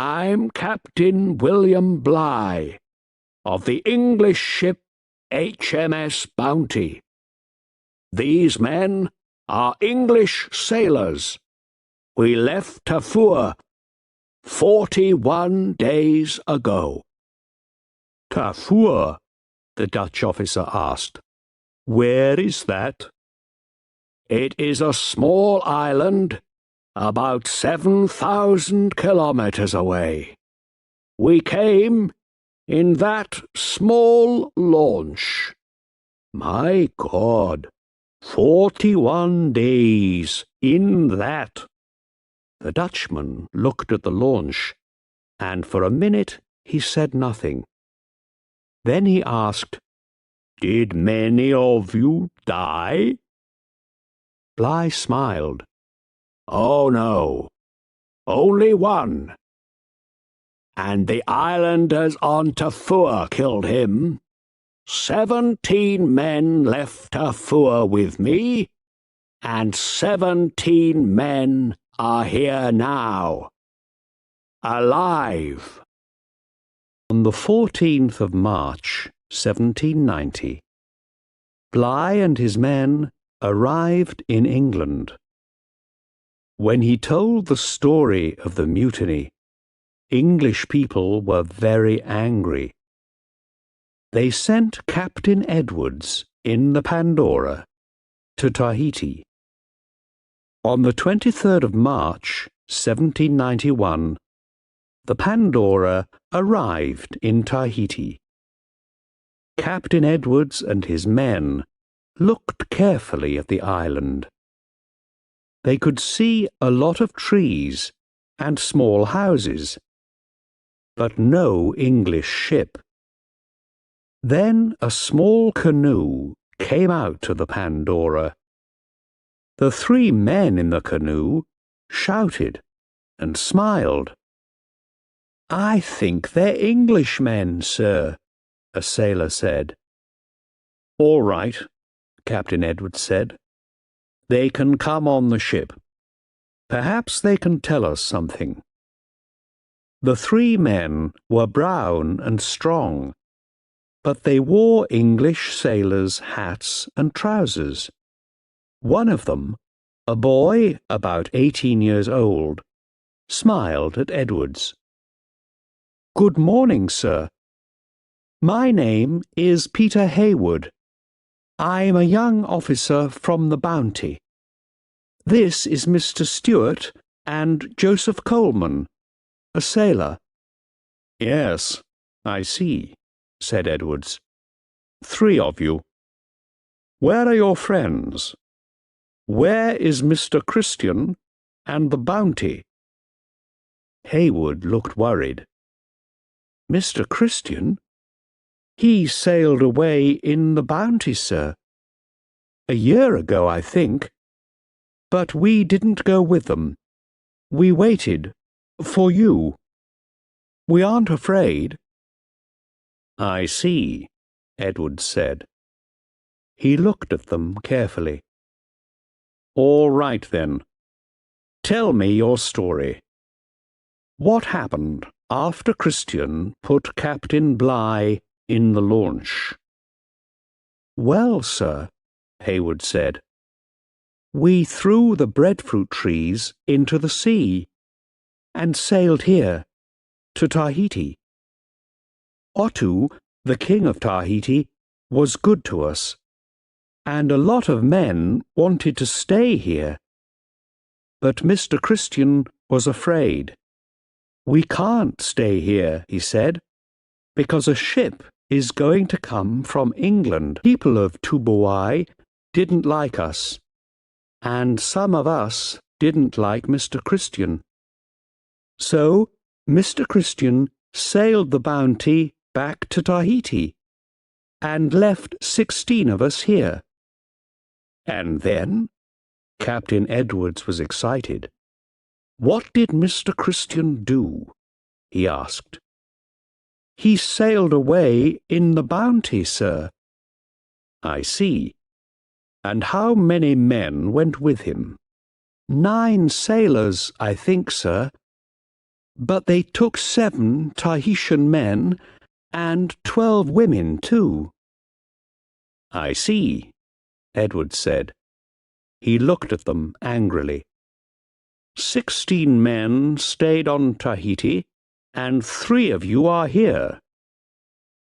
I'm Captain William Bligh, of the English ship HMS Bounty. These men are English sailors. We left Tafur 41 days ago. Tafur? The Dutch officer asked. Where is that? It is a small island about 7,000 kilometers away. We came in that small launch. My God, 41 days in that. The Dutchman looked at the launch, and for a minute he said nothing. Then he asked, "Did many of you die?" Bligh smiled. Oh no, only one. And the islanders on Tafur killed him. 17 men left Tafur with me, and 17 men are here now, alive. On the 14th of March, 1790, Bligh and his men arrived in England. When he told the story of the mutiny, English people were very angry. They sent Captain Edwards in the Pandora to Tahiti. On the 23rd of March, 1791, the Pandora arrived in Tahiti. Captain Edwards and his men looked carefully at the island. They could see a lot of trees and small houses, but no English ship. Then a small canoe came out to the Pandora. The 3 men in the canoe shouted and smiled. "I think they're Englishmen, sir," a sailor said. "All right," Captain Edwards said. "They can come on the ship. Perhaps they can tell us something." The 3 men were brown and strong, but they wore English sailors' hats and trousers. One of them, a boy about 18 years old, smiled at Edwards. "Good morning, sir. My name is Peter Hayward. I'm a young officer from the Bounty. This is Mr. Stewart and Joseph Coleman, a sailor." "Yes, I see," said Edwards. "3 of you. Where are your friends? Where is Mr. Christian and the Bounty?" Hayward looked worried. "Mr. Christian? He sailed away in the Bounty, sir. A year ago, I think. But we didn't go with them. We waited for you. We aren't afraid." "I see," Edwards said. He looked at them carefully. "All right, then. Tell me your story. What happened after Christian put Captain Bligh in the launch?" "Well, sir," Hayward said, "we threw the breadfruit trees into the sea and sailed here, to Tahiti. Ottu, the king of Tahiti, was good to us, and a lot of men wanted to stay here. But Mr. Christian was afraid. We can't stay here, he said, because a ship is going to come from England. People of Tubuai didn't like us, and some of us didn't like Mr. Christian. So Mr. Christian sailed the Bounty back to Tahiti and left 16 of us here." "And then?" Captain Edwards was excited. "What did Mr. Christian do?" he asked. "He sailed away in the Bounty, sir." "I see. And how many men went with him?" "9 sailors, I think, sir. but they took 7 Tahitian men and 12 women too." "I see," Edwards said. He looked at them angrily. 16 men stayed on Tahiti, and 3 of you are here.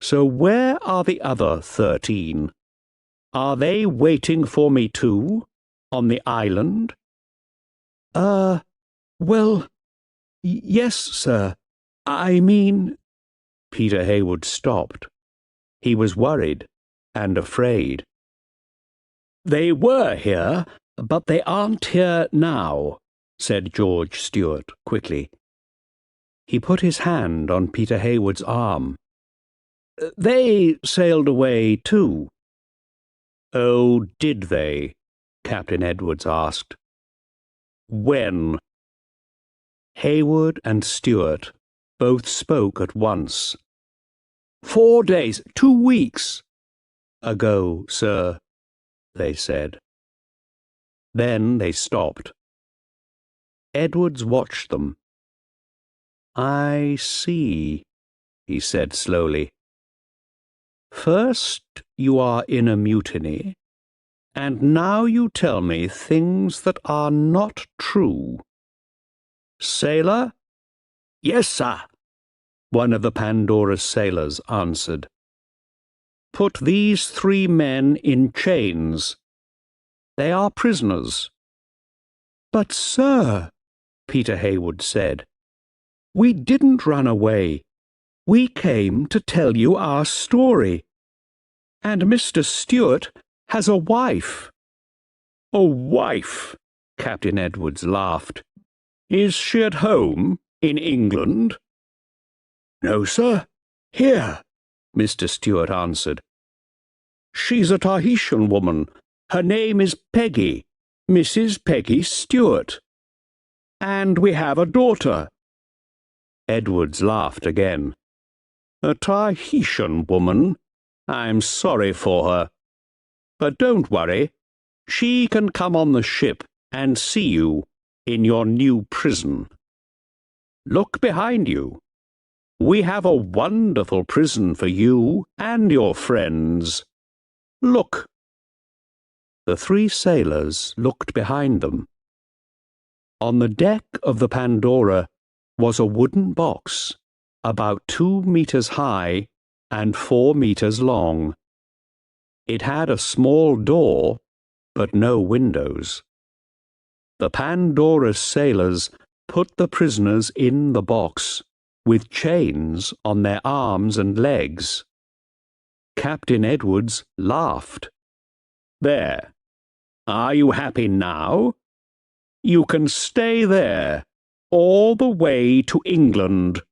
So where are the other 13? Are they waiting for me too, on the island?" Well, yes, sir. I mean—" Peter Heywood stopped. He was worried and afraid. "They were here, but they aren't here now," said George Stewart quickly. He put his hand on Peter Heywood's arm. "They sailed away too." "Oh, did they?" Captain Edwards asked. "When?" Heywood and Stewart both spoke at once. 4 days, 2 weeks "Ago, sir," they said. Then they stopped. Edwards watched them. "I see," he said slowly. "First you are in a mutiny, and now you tell me things that are not true. Sailor?" "Yes, sir," one of the Pandora's sailors answered. "Put these 3 men in chains. They are prisoners." "But, sir," Peter Heywood said, "we didn't run away. We came to tell you our story. And Mr. Stewart has a wife." "A wife?" Captain Edwards laughed. "Is she at home in England?" "No, sir. Here," Mr. Stewart answered. "She's a Tahitian woman. Her name is Peggy, Mrs. Peggy Stewart. And we have a daughter." Edwards laughed again. "A Tahitian woman? I'm sorry for her. But don't worry. She can come on the ship and see you in your new prison. Look behind you. We have a wonderful prison for you and your friends. Look." The 3 sailors looked behind them. On the deck of the Pandora was a wooden box, about 2 meters high and 4 meters long. It had a small door, but no windows. The Pandora's sailors put the prisoners in the box, with chains on their arms and legs. Captain Edwards laughed. "There. Are you happy now? You can stay there all the way to England."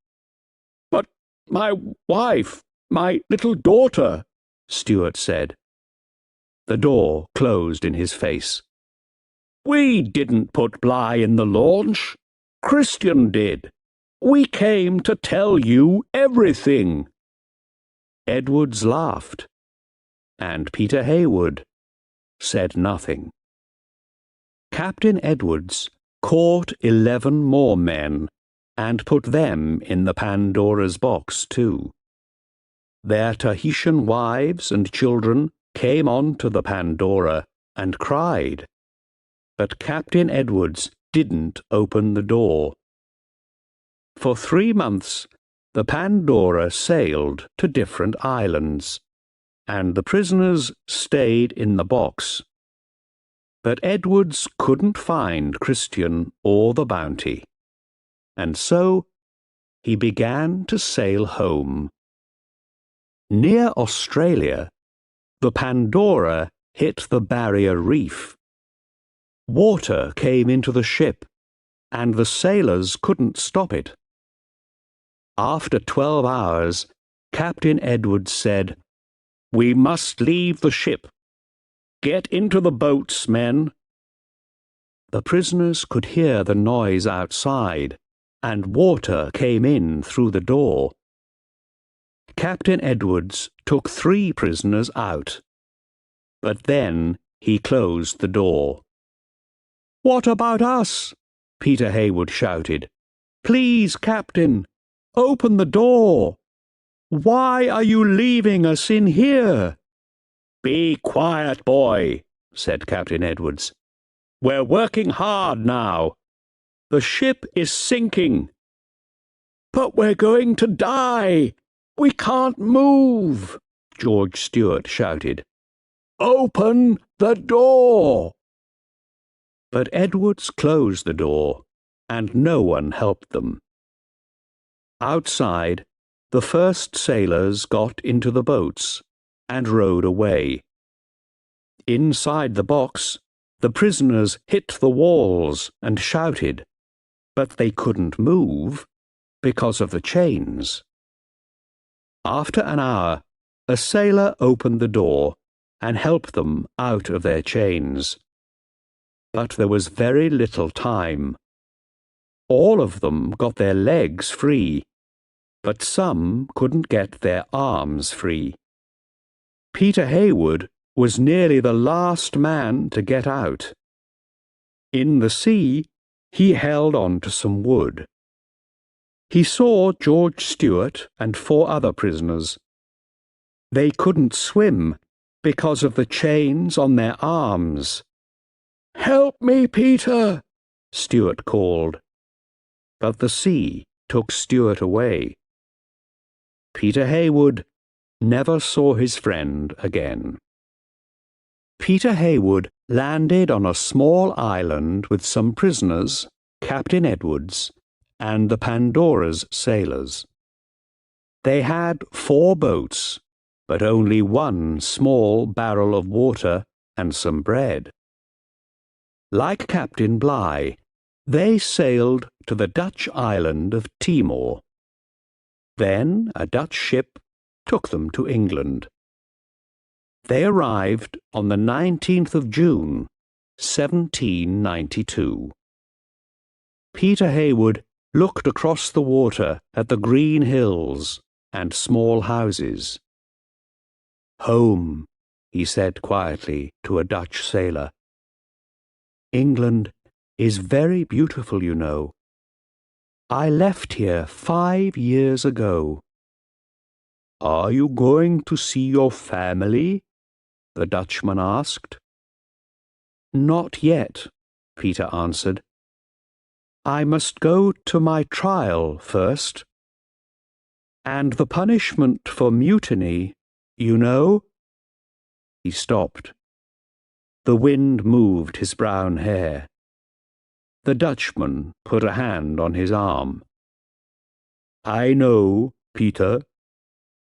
"But my wife, my little daughter," Stewart said. The door closed in his face. "We didn't put Bligh in the launch. Christian did. We came to tell you everything." Edwards laughed, and Peter Heywood said nothing. Captain Edwards caught 11 more men and put them in the Pandora's box too. Their Tahitian wives and children came on to the Pandora and cried, but Captain Edwards didn't open the door. For 3 months, the Pandora sailed to different islands, and the prisoners stayed in the box. But Edwards couldn't find Christian or the Bounty, and so he began to sail home. Near Australia, the Pandora hit the Barrier Reef. Water came into the ship, and the sailors couldn't stop it. After 12 hours, Captain Edwards said, "We must leave the ship. Get into the boats, men." The prisoners could hear the noise outside, and water came in through the door. Captain Edwards took 3 prisoners out, but then he closed the door. "What about us?" Peter Heywood shouted. Please, Captain, open the door. Why are you leaving us in here?" "Be quiet, boy," said Captain Edwards. "We're working hard now. The ship is sinking." "But we're going to die. We can't move," George Stewart shouted. "Open the door." But Edwards closed the door, and no one helped them. Outside, the first sailors got into the boats and rowed away. Inside the box, the prisoners hit the walls and shouted, but they couldn't move because of the chains. After an hour, a sailor opened the door and helped them out of their chains. But there was very little time. All of them got their legs free, but some couldn't get their arms free. Peter Heywood was nearly the last man to get out. In the sea, he held on to some wood. He saw George Stewart and 4 other prisoners. They couldn't swim because of the chains on their arms. "Help me, Peter," Stewart called. But the sea took Stewart away. Peter Heywood never saw his friend again. Peter Heywood landed on a small island with some prisoners, Captain Edwards, and the Pandora's sailors. They had 4 boats, but only 1 small barrel of water and some bread. Like Captain Bligh, they sailed to the Dutch island of Timor. Then a Dutch ship took them to England. They arrived on the 19th of June, 1792. Peter Heywood looked across the water at the green hills and small houses. "Home," he said quietly to a Dutch sailor. "England is very beautiful, you know. I left here 5 years ago." "Are you going to see your family?" the Dutchman asked. "Not yet," Peter answered. "I must go to my trial first. And the punishment for mutiny, you know?" He stopped. The wind moved his brown hair. The Dutchman put a hand on his arm. "I know, Peter,"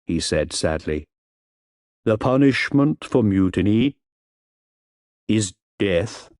he said sadly. "The punishment for mutiny is death."